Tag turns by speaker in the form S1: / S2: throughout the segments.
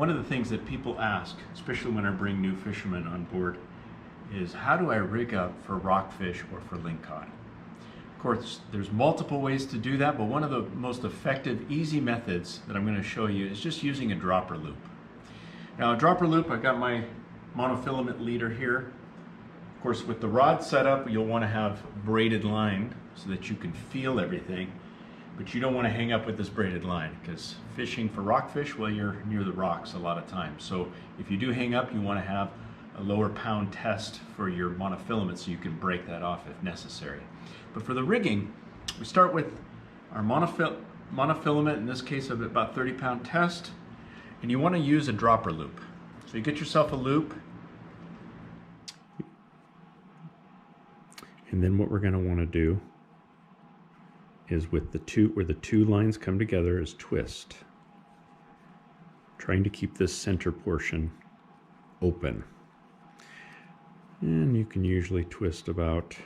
S1: One of the things that people ask, especially when I bring new fishermen on board, is how do I rig up for rockfish or for lingcod? Of course, there's multiple ways to do that, but one of the most effective, easy methods that I'm going to show you is just using a dropper loop. Now, a dropper loop, I've got my monofilament leader here. Of course, with the rod set up, you'll want to have braided line so that you can feel everything, but you don't want to hang up with this braided line because fishing for rockfish, well, you're near the rocks a lot of times. So if you do hang up, you want to have a lower pound test for your monofilament so you can break that off if necessary. But for the rigging, we start with our monofilament, in this case of about 30-pound test, and you want to use a dropper loop. So you get yourself a loop, and then what we're going to want to do is with the where the two lines come together is twist, trying to keep this center portion open. And you can usually twist about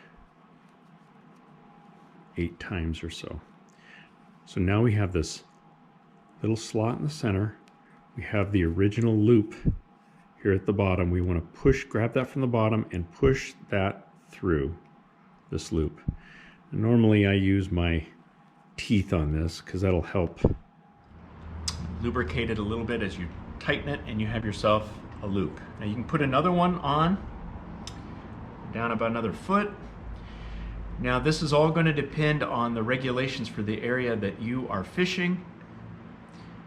S1: 8 times or so. So now we have this little slot in the center. We have the original loop here at the bottom. We want to grab that from the bottom and push that through this loop. And normally I use my teeth on this because that'll help lubricate it a little bit as you tighten it, and you have yourself a loop. Now you can put another one on, down about another foot. Now this is all going to depend on the regulations for the area that you are fishing.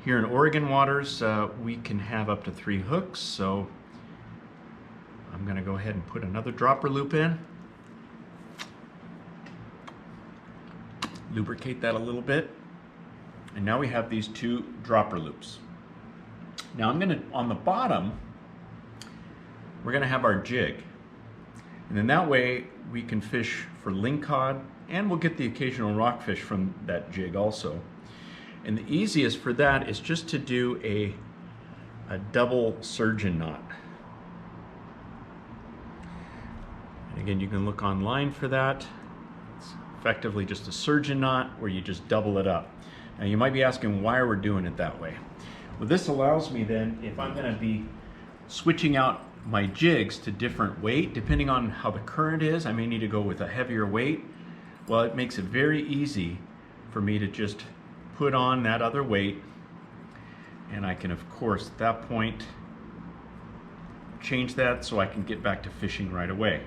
S1: Here in Oregon waters, we can have up to 3 hooks, so I'm going to go ahead and put another dropper loop in. Lubricate that a little bit, and now we have these 2 dropper loops. Now I'm going to, on the bottom, we're going to have our jig, and then that way we can fish for lingcod, and we'll get the occasional rockfish from that jig also. And the easiest for that is just to do a double surgeon knot. And again, you can look online for that. It's effectively just a surgeon knot where you just double it up. Now you might be asking why we're doing it that way. Well, this allows me then, if I'm going to be switching out my jigs to different weight, depending on how the current is, I may need to go with a heavier weight. Well, it makes it very easy for me to just put on that other weight, and I can, of course, at that point change that so I can get back to fishing right away.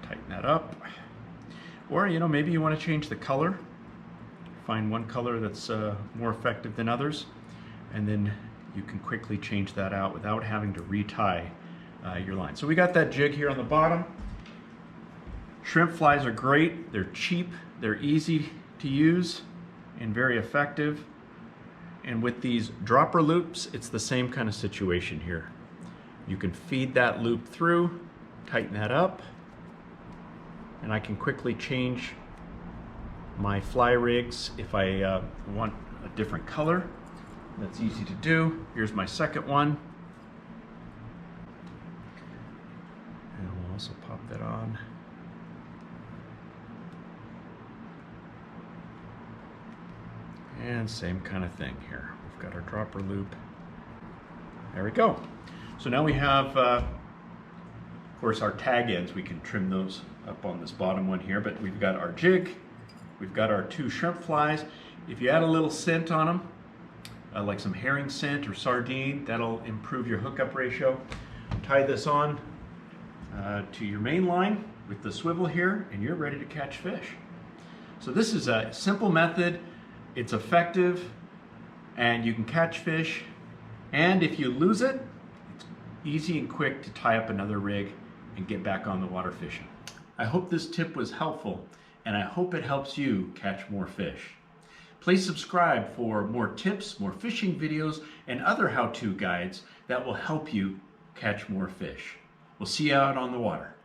S1: Tighten that up. Or, you know, maybe you want to change the color. Find one color that's more effective than others, and then you can quickly change that out without having to retie your line. So we got that jig here on the bottom. Shrimp flies are great. They're cheap. They're easy to use and very effective. And with these dropper loops, it's the same kind of situation here. You can feed that loop through, tighten that up, and I can quickly change my fly rigs if I want a different color. That's easy to do. Here's my second one. And we'll also pop that on. And same kind of thing here. We've got our dropper loop. There we go. So now we have, of course, our tag ends. We can trim those up on this bottom one here, but we've got our jig. We've got our 2 shrimp flies. If you add a little scent on them, like some herring scent or sardine, that'll improve your hookup ratio. Tie this on to your main line with the swivel here, and you're ready to catch fish. So this is a simple method. It's effective, and you can catch fish. And if you lose it, it's easy and quick to tie up another rig and get back on the water fishing. I hope this tip was helpful, and I hope it helps you catch more fish. Please subscribe for more tips, more fishing videos, and other how-to guides that will help you catch more fish. We'll see you out on the water.